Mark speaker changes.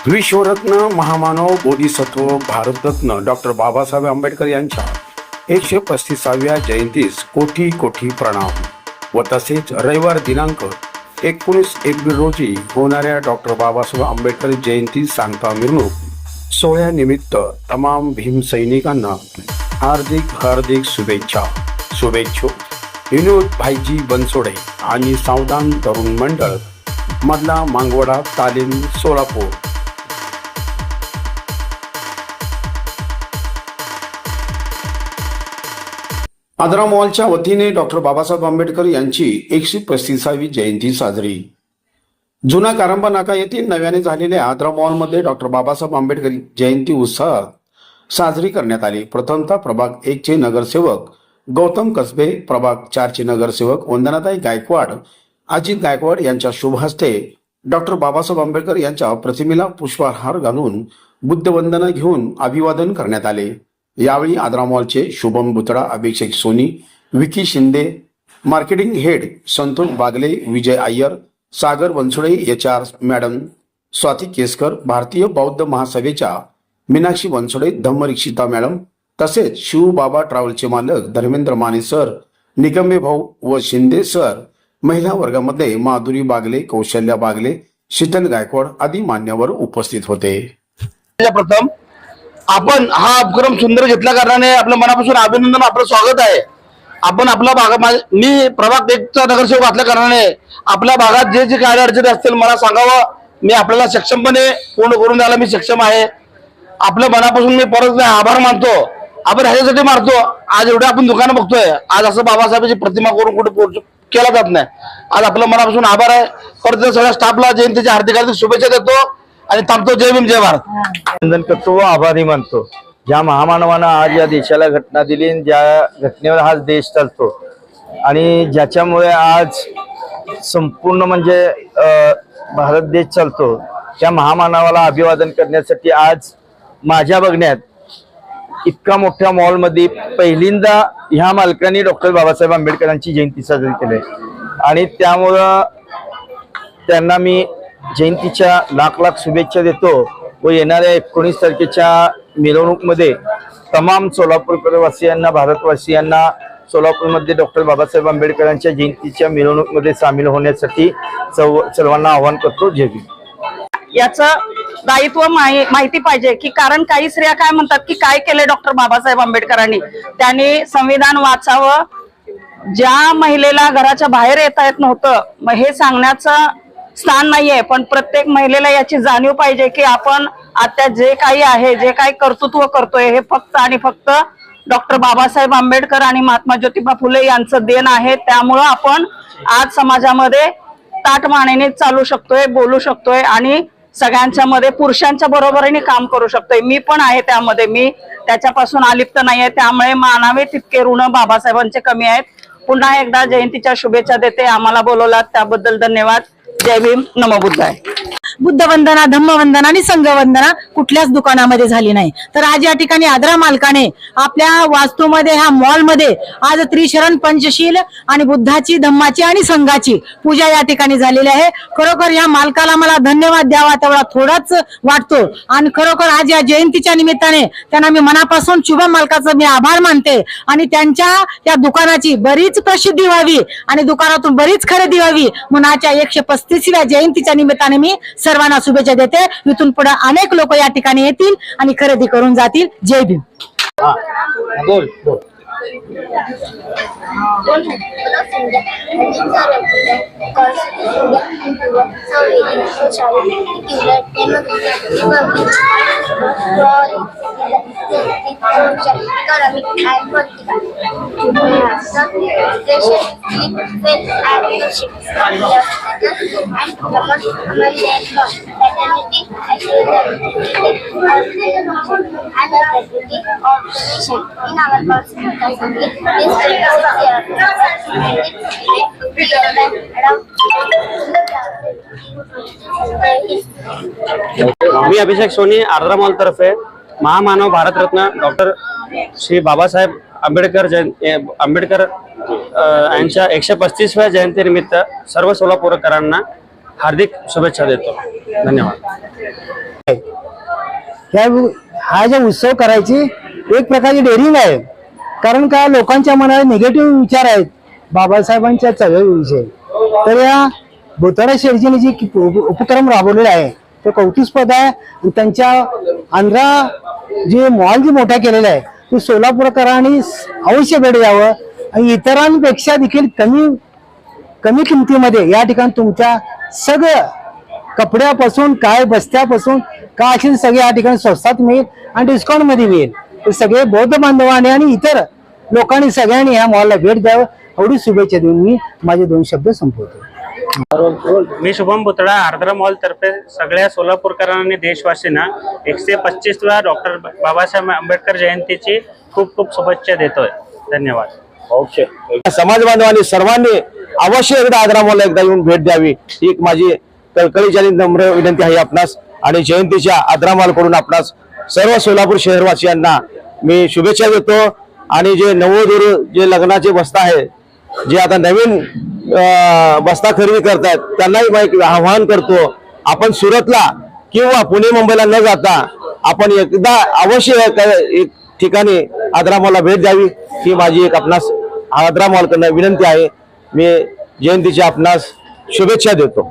Speaker 1: विश्वरत्न महामानव बोधिसत्व भारतरत्न डॉक्टर बाबासाहेब आंबेडकर यांच्या 135व्या जयंतीस कोटी कोटी प्रणाम व तसेच रविवार दिनांक 19 एप्रिल रोजी होणाऱ्या डॉक्टर बाबासाहेब आंबेडकर जयंती सांगता मिरवणूक सोहळ्यानिमित्त तमाम भीम सैनिकांना हार्दिक शुभेच्छा। विनोद भाईजी बनसोडे आणि सावधान तरुण मंडळ मधला मांगवडा तालीम सोलापूर। आदरा मॉलच्या वतीने डॉक्टर बाबासाहेब आंबेडकर यांची 135वी जयंती साजरी। जुना कारंबा नाका येथील नव्याने झालेल्या आदरा मॉलमध्ये डॉक्टर बाबासाहेब आंबेडकर जयंती उत्साहात साजरी करण्यात आली। प्रथमतः प्रभाग 1 चे नगरसेवक गौतम कसबे, प्रभाग 4 चे नगरसेवक वंदनाताई गायकवाड, अजित गायकवाड यांच्या शुभ हस्ते डॉक्टर बाबासाहेब आंबेडकर यांच्या प्रतिमेला पुष्पहार घालून बुद्धवंदना घेऊन अभिवादन करण्यात आले। यावेळी आदरा मॉलचे Shubham Butada, Abhishek Soni, Vicky Shinde, marketing head Santosh Bagle, Vijay Iyer, Sagar Bansode, HR madam Swati Keskar, Bharatiya Bauddha महासभेच्या मीनाक्षी बनसोडे, धम्मरिक्षिता मॅडम, तसेच शिवबाबा ट्रॅव्हलचे मालक धर्मेंद्र माने सर, निकंबे भाऊ व शिंदे सर, महिला वर्गामध्ये माधुरी बागले, कौशल्या बागले, शीतल गायकवाड आदी मान्यवर उपस्थित होते।
Speaker 2: प्रथम आपण हा उपक्रम सुंदर घेतल्या कारणाने आपल्या मनापासून अभिनंदन, आपलं स्वागत आहे। आपण आपल्या भागात, मी प्रभाग 1 चा नगरसेवक असल्या कारणाने आपल्या भागात जे जे कार्य अडचणी असतील मला सांगावं, मी आपल्याला सक्षमपणे पूर्ण करून द्यायला मी सक्षम आहे। आपल्या मनापासून मी परत आभार मानतो। आपण ह्याच्यासाठी मानतो, आज एवढे आपण दुकानं बघतोय, आज असं बाबासाहेबांची प्रतिमा करून कुठे केला जात नाही। आज आपल्या मनापासून आभार आहे। परत सगळ्या स्टाफला जयंतीच्या हार्दिक शुभेच्छा देतो आणि थांबतो। जय भीम, जय भारत।
Speaker 3: अभिनंदन करतो व आभारी मानतो। ज्या महामानवानं आज या देशाला घटना दिली, ज्या घटनेवर हा देश चालतो आणि ज्याच्यामुळे आज संपूर्ण म्हणजे भारत देश चालतो, त्या महामानवाला अभिवादन करण्यासाठी आज माझ्या बघण्यात इतका मोठ्या मॉलमध्ये पहिल्यांदा ह्या मालकांनी डॉक्टर बाबासाहेब आंबेडकरांची जयंती साजरी केली आणि त्यामुळं त्यांना मी जयंतीच्या लाख शुभेच्छा देतो व येणाऱ्या 19 तारखेच्या मिरवणूकमध्ये तमाम सोलापूरकर वासियांना, भारतवासियांना सोलापूरमध्ये डॉक्टर बाबासाहेब आंबेडकरांच्या जयंतीच्या मिरवणूकमध्ये सामील होण्यासाठी सर्वांना आवाहन करतो। जय भीम।
Speaker 4: याचं दायित्व माहिती पाहिजे की कारण काही स्त्रिया काय म्हणतात की काय केले डॉक्टर बाबासाहेब आंबेडकरांनी, त्यांनी संविधान वाचावं, ज्या महिलेला घराच्या बाहेर येता येत नव्हतं, मग हे सांगण्याचं स्थान नाहीये, पण प्रत्येक महिलेला याची जाणीव पाहिजे की आपण आता जे काही आहे, जे काही कर्तृत्व करतोय हे फक्त आणि फक्त डॉक्टर बाबासाहेब आंबेडकर आणि महात्मा ज्योतिबा फुले यांचं देण आहे। त्यामुळं आपण आज समाजामध्ये ताटमानेने चालू शकतोय, बोलू शकतोय आणि सगळ्यांच्या मध्ये पुरुषांच्या बरोबरीने काम करू शकतोय। मी पण आहे त्यामध्ये, मी त्याच्यापासून अलिप्त नाहीये। त्यामुळे मानावे तितके ऋण बाबासाहेबांचे कमी आहेत। पुन्हा एकदा जयंतीच्या शुभेच्छा देते। आम्हाला बोलवलात त्याबद्दल धन्यवाद। जय भीम, नमो बुद्धाय।
Speaker 5: बुद्धवंदना, धम्मवंदना आणि संघवंदना कुठल्याच दुकानामध्ये झाली नाही, तर आज या ठिकाणी आदरा मालकाने आपल्या वास्तूमध्ये, ह्या मॉलमध्ये आज त्रिशरण पंचशील आणि बुद्धाची, धम्माची आणि संघाची पूजा या ठिकाणी झालेली आहे। खरोखर या मालकाला मला धन्यवाद द्यावा तेवढा थोडाच वाटतो आणि खरोखर आज या जयंतीच्या निमित्ताने त्यांना मी मनापासून शुभ मालकाचं मी आभार मानते आणि त्यांच्या या दुकानाची बरीच प्रसिद्धी व्हावी आणि दुकानातून बरीच खरेदी व्हावी म्हणून आजच्या 135व्या जयंतीच्या निमित्ताने मी सर्वांना शुभेच्छा देते। इथून पुढे अनेक लोक या ठिकाणी येतील आणि खरेदी करून जातील। जय भीम।
Speaker 3: बोल।
Speaker 6: मी अभिषेक सोनी, आदरा मॉल तर्फे महामानव भारतरत्न डॉक्टर श्री बाबासाहेब आंबेडकर यांच्या 135व्या जयंतीनिमित्त सर्व सोलापूरकरांना हार्दिक शुभेच्छा देतो। धन्यवाद।
Speaker 7: हा जो उत्सव करायची एक प्रकारची डेअरिंग आहे. कारण का लोकांच्या मनात निगेटिव्ह विचार आहेत बाबासाहेबांच्या चळवळीविषयी. तर या भुतारा शेठजीने जी उपक्रम राबवलेला आहे तो कौतुकास्पद आहे. आणि त्यांच्या आंध्रा जे मॉल जे मोठा केलेला आहे तो सोलापूरकरांनी अवश्य भेट द्यावं आणि इतरांपेक्षा देखील कमी किमतीमध्ये या ठिकाणी तुमच्या सगळं कपड्यापासून काय बस्त्यापासून काय असेल सगळे या ठिकाणी स्वस्तात मिळेल आणि डिस्काउंट मध्ये मिळेल. तर सगळे बौद्ध बांधवांनी आणि इतर लोकांनी सगळ्यांनी या मॉलला भेट द्यावं एवढी शुभेच्छा देऊन मी माझे 2 शब्द संपवतो.
Speaker 6: मी शुभम पुतळा आर्द्रा मॉल तर्फे सगळ्या सोलापूरकरांनी देशवासींना 125व्या डॉक्टर बाबासाहेब आंबेडकर जयंतीची खूप खूप शुभेच्छा देतोय. धन्यवाद.
Speaker 3: ओके. समाज बांधवांनी सर्वांनी अवश्य एकदा आग्रा मॉलला एकदा येऊन भेट द्यावी ही एक माझी कळकळीची आणि नम्र विनंती आहे आपणास. आणि जयंतीच्या आग्रा मॉल कडून आपणास सर्व सोलापूर शहरवासियांना मी शुभेच्छा देतो. आणि जे नववधू जे लग्नाचे बस्ता आहे जे आता नवीन बस्ता खरेदी करतायत त्यांनाही मी आवाहन करतो, आपण सुरतला किंवा पुणे मुंबईला न जाता आपण एकदा अवश्य एक ठिकाणी आद्रा मॉलला भेट द्यावी ही माझी एक आपणास आद्रा मॉल कडून विनंती आहे. मी जयंतीच्या आपणास शुभेच्छा देतो.